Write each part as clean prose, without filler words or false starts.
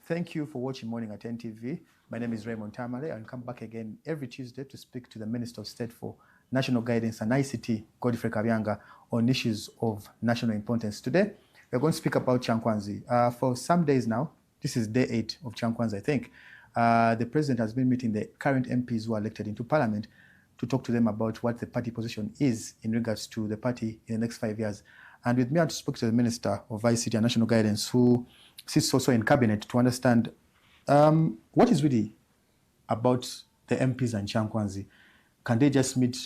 Thank you for watching Morning at NTV. My name is Raymond Tamale. I'll come back again every Tuesday to speak to the Minister of State for National Guidance and ICT, Godfrey Kabyanga, on issues of national importance. Today, we're going to speak about Kyankwanzi. For some days now, this is day 8 of Kyankwanzi, I think. The President has been meeting the current MPs who are elected into Parliament to talk to them about what the party position is in regards to the party in the next 5 years. And with me, I spoke to the Minister of ICT and National Guidance, who sits also in Cabinet, to understand what is really about the MPs and Kyankwanzi. Can they just meet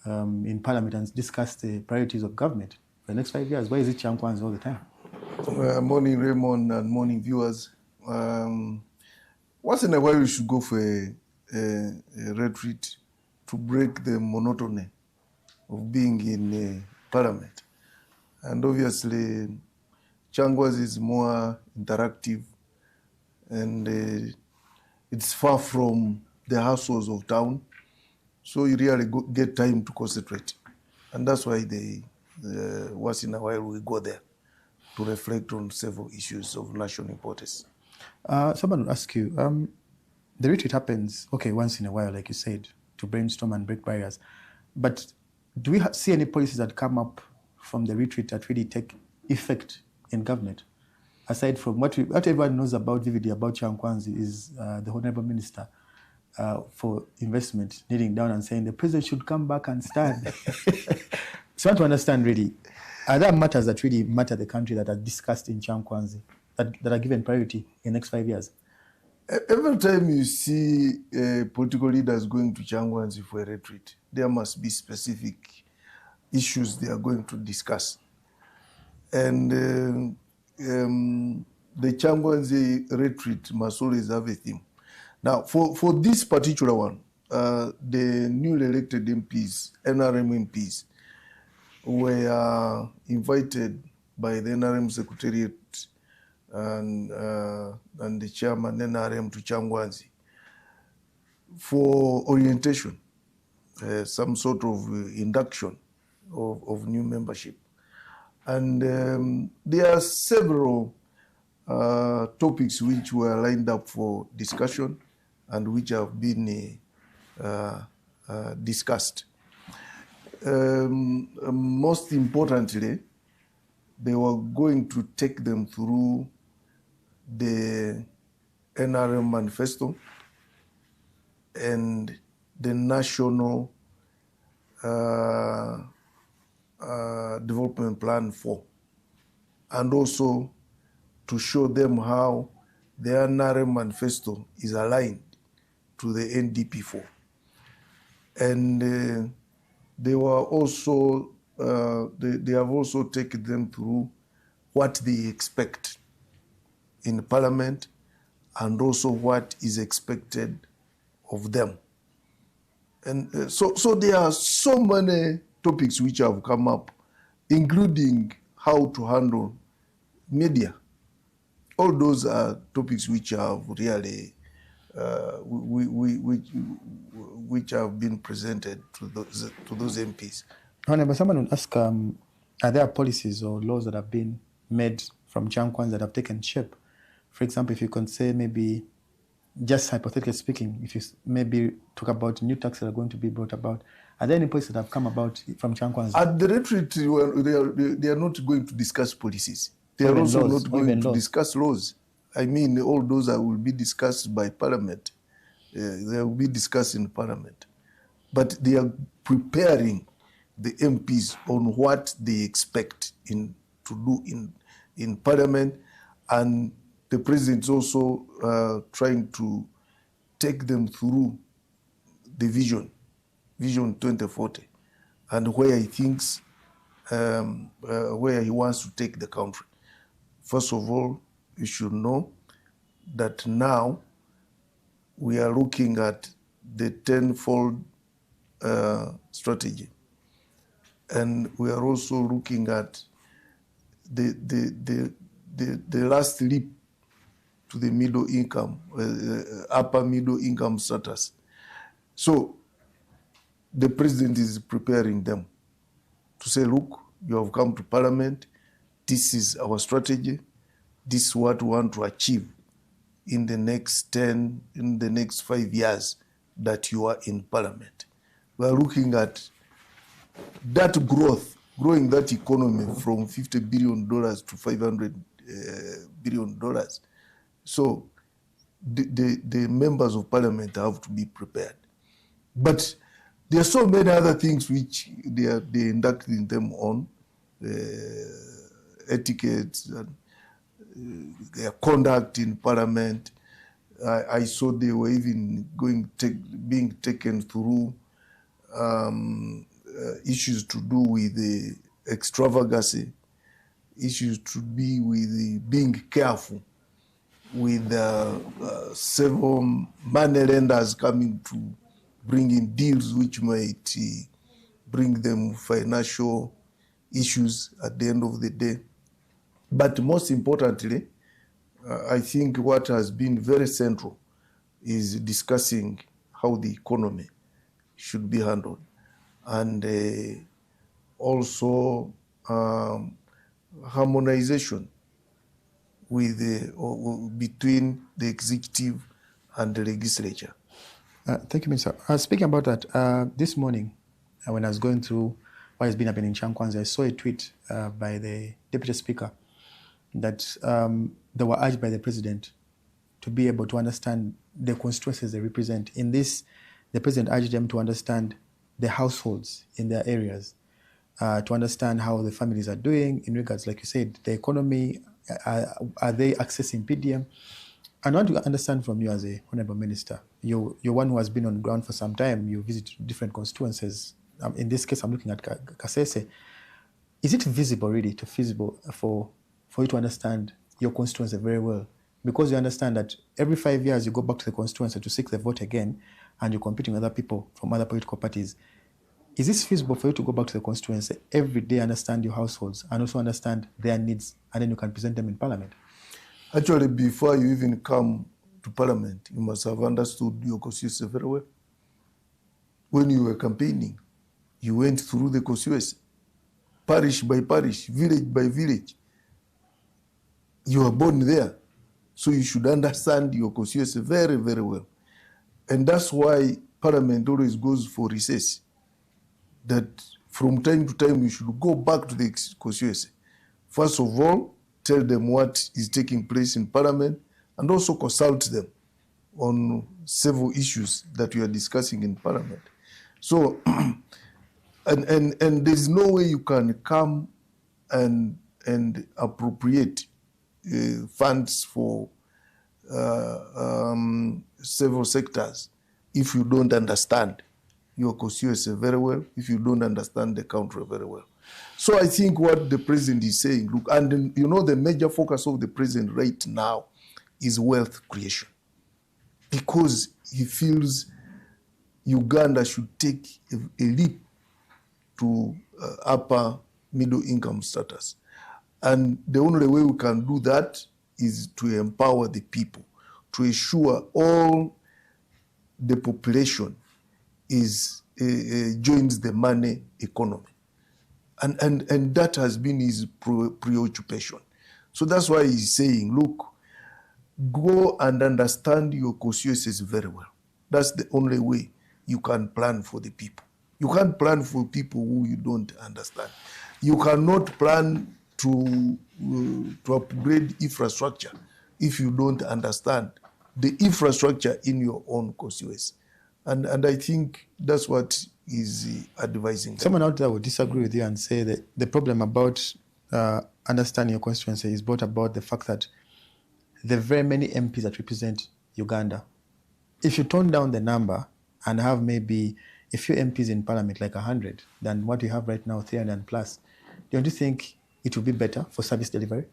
in Parliament and discuss the priorities of government for the next 5 years? Why is it Kyankwanzi all the time? Morning, Raymond, and morning, viewers. Once in a while, we should go for a retreat to break the monotony of being in Parliament. And obviously, Kyankwanzi is more interactive, and it's far from the hassles of town, so you really get time to concentrate. And that's why once in a while we go there to reflect on several issues of national importance. Someone will ask you, the retreat happens, okay, once in a while, like you said, to brainstorm and break barriers. But do we see any policies that come up from the retreat that really take effect in government? Aside from what everyone knows vividly about Kyankwanzi is the Honorable Minister for Investment kneeling down and saying the President should come back and stand. So I want to understand really, are there matters that really matter the country that are discussed in Kyankwanzi, that are given priority in the next 5 years? Every time you see political leaders going to Kyankwanzi for a retreat, there must be specific issues they are going to discuss. And the Kyankwanzi retreat must always have a theme. Now, for this particular one, the newly elected MPs, NRM MPs, were invited by the NRM Secretariat and the chairman NRM to Kyankwanzi for orientation, some sort of induction of new membership. And there are several topics which were lined up for discussion and which have been discussed. Most importantly, they were going to take them through the NRM manifesto and the national development plan 4, and also to show them how the NRM manifesto is aligned to the NDP 4. And they were also they have also taken them through what they expect in Parliament and also what is expected of them. And so there are so many topics which have come up, including how to handle media. All those are topics which have really which have been presented to those MPs. However, someone will ask, are there policies or laws that have been made from Kyankwanzi that have taken shape? For example, if you can say maybe, just hypothetically speaking, if you maybe talk about new taxes that are going to be brought about, are there any policies that have come about from Kyankwanzi? At the retreat, they are not going to discuss policies. They are also not going to discuss laws. I mean, all those that will be discussed by Parliament. They will be discussed in Parliament. But they are preparing the MPs on what they expect to do in Parliament, and the President is also trying to take them through the Vision 2040, and where he thinks, where he wants to take the country. First of all, you should know that now we are looking at the 10-fold strategy, and we are also looking at the last leap to the middle income, upper middle income status. So the President is preparing them to say, look, you have come to Parliament, this is our strategy, this is what we want to achieve in the next 10, in the next 5 years that you are in parliament. We are looking at that growth, growing that economy from $50 billion to $500 billion. So the members of parliament have to be prepared. But there are so many other things which they're inducting them on, etiquette and their conduct in parliament. I saw they were even being taken through issues to do with the extravagancy, issues to be with being careful with several money lenders coming to bring in deals which might bring them financial issues at the end of the day. But most importantly, I think what has been very central is discussing how the economy should be handled, and also harmonization with between the executive and the legislature. Thank you, Minister. Speaking about that, this morning, when I was going through what has been happening in Kyankwanzi, I saw a tweet by the Deputy Speaker that they were urged by the President to be able to understand the constituencies they represent. In this, the President urged them to understand the households in their areas, to understand how the families are doing in regards, like you said, the economy, are they accessing PDM? And I want to understand from you as a Honorable Minister, you're one who has been on the ground for some time, you visit different constituencies. In this case, I'm looking at Kasese. Is it feasible for you to understand your constituency very well? Because you understand that every 5 years you go back to the constituency to seek the vote again, and you're competing with other people from other political parties. Is this feasible for you to go back to the constituency every day, understand your households, and also understand their needs, and then you can present them in Parliament? Actually, before you even come to Parliament, you must have understood your constituency very well. When you were campaigning, you went through the constituency, parish by parish, village by village. You were born there, so you should understand your constituency very, very well. And that's why Parliament always goes for recess, that from time to time you should go back to the constituency. First of all, tell them what is taking place in Parliament, and also consult them on several issues that we are discussing in Parliament. So, and there's no way you can come and appropriate funds for several sectors if you don't understand your constituency very well, if you don't understand the country very well. So I think what the president is saying, look, and you know the major focus of the president right now is wealth creation, because he feels Uganda should take a leap to upper middle income status. And the only way we can do that is to empower the people, to ensure all the population is joins the money economy. And that has been his preoccupation. So that's why he's saying, look, go and understand your constituencies very well. That's the only way you can plan for the people. You can't plan for people who you don't understand. You cannot plan to upgrade infrastructure if you don't understand the infrastructure in your own constituency. And I think that's what is advising them. Someone out there would disagree with you and say that the problem about understanding your constituency is brought about the fact that there are very many MPs that represent Uganda. If you tone down the number and have maybe a few MPs in Parliament, like 100, than what you have right now, 300 plus, don't you think it will be better for service delivery?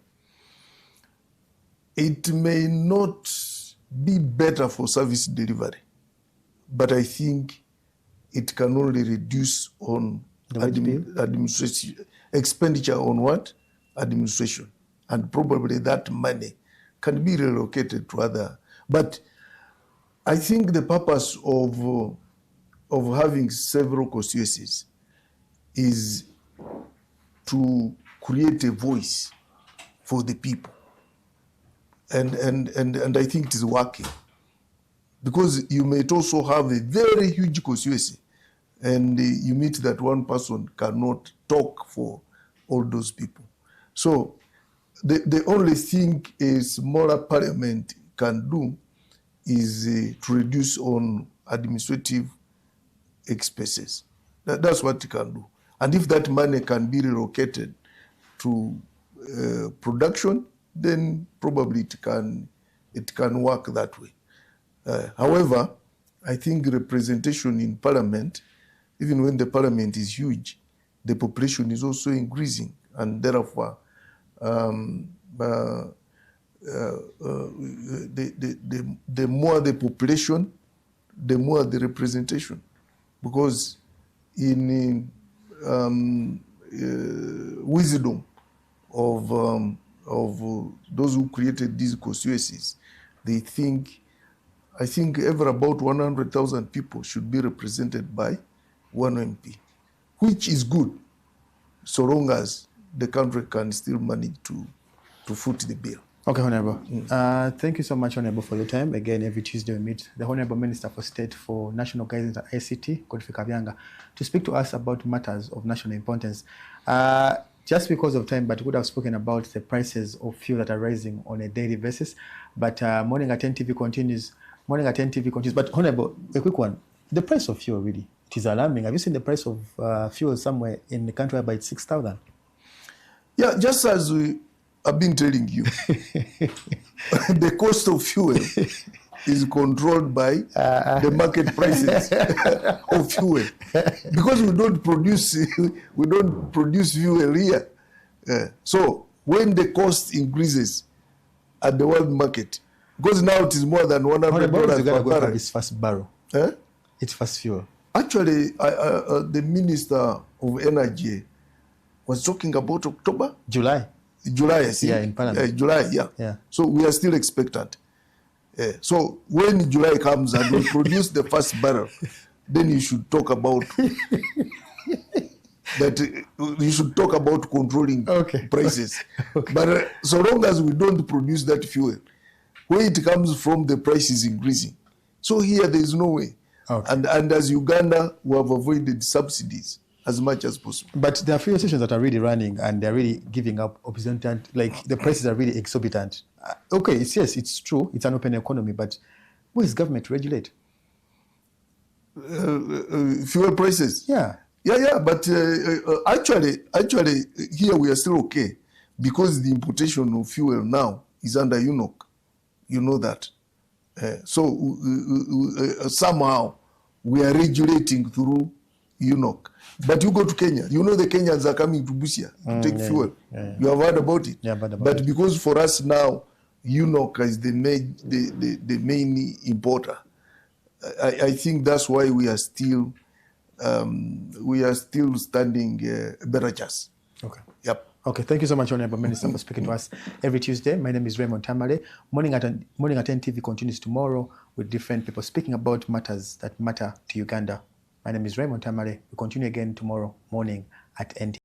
It may not be better for service delivery, but I think it can only reduce on administration expenditure on what? Administration. And probably that money can be relocated to other. But I think the purpose of having several constituencies is to create a voice for the people. And I think it is working. Because you may also have a very huge constituency, and you meet that one person cannot talk for all those people. So the only thing a smaller parliament can do is to reduce on administrative expenses. That's what it can do. And if that money can be relocated to production, then probably it can work that way. However, I think representation in parliament, even when the parliament is huge, the population is also increasing, and therefore the more the population, the more the representation, because in wisdom of those who created these constituencies, they think, I think ever about 100,000 people should be represented by one MP, which is good, so long as the country can still manage to foot the bill. Okay, Honorable. Thank you so much, Honorable, for your time. Again, every Tuesday we meet the Honorable Minister for State for National Guidance at ICT, Godfrey Kabyanga, to speak to us about matters of national importance. Just because of time, but we would have spoken about the prices of fuel that are rising on a daily basis. But Morning at NTV continues. Morning at NTV continues. But Honorable, a quick one. The price of fuel, really, it is alarming. Have you seen the price of fuel somewhere in the country by 6,000? Yeah, just as I've been telling you, the cost of fuel is controlled by the market prices of fuel, because we don't produce fuel here. So when the cost increases at the world market, because now it is more than $100 per barrel. It's first barrel. It's first fuel. Actually, the Minister of Energy was talking about October? July, I think. Yeah, in Parliament. July, yeah. So we are still expectant. So when July comes and we produce the first barrel, then you should talk about that. You should talk about controlling prices. Okay. But so long as we don't produce that fuel, where it comes from, the price is increasing. So here there is no way. Okay. And as Uganda, we have avoided subsidies as much as possible. But there are fuel stations that are really running and they're really giving up exorbitant, like the prices are really exorbitant. Okay, yes, it's true, it's an open economy, but where is government to regulate? Fuel prices? Yeah. Yeah, but actually, here we are still okay, because the importation of fuel now is under UNOC. You know that. So somehow we are regulating through UNOC. But you go to Kenya, you know the Kenyans are coming to Busia to take fuel. Yeah. You have heard about it. Yeah, but because for us now, UNOC is the main importer. I think that's why we are still standing a better chance. Okay. Yep. Okay, thank you so much, Honorable Minister, for speaking to us every Tuesday. My name is Raymond Tamale. Morning at NTV continues tomorrow with different people speaking about matters that matter to Uganda. My name is Raymond Tamale. We continue again tomorrow morning at NTV.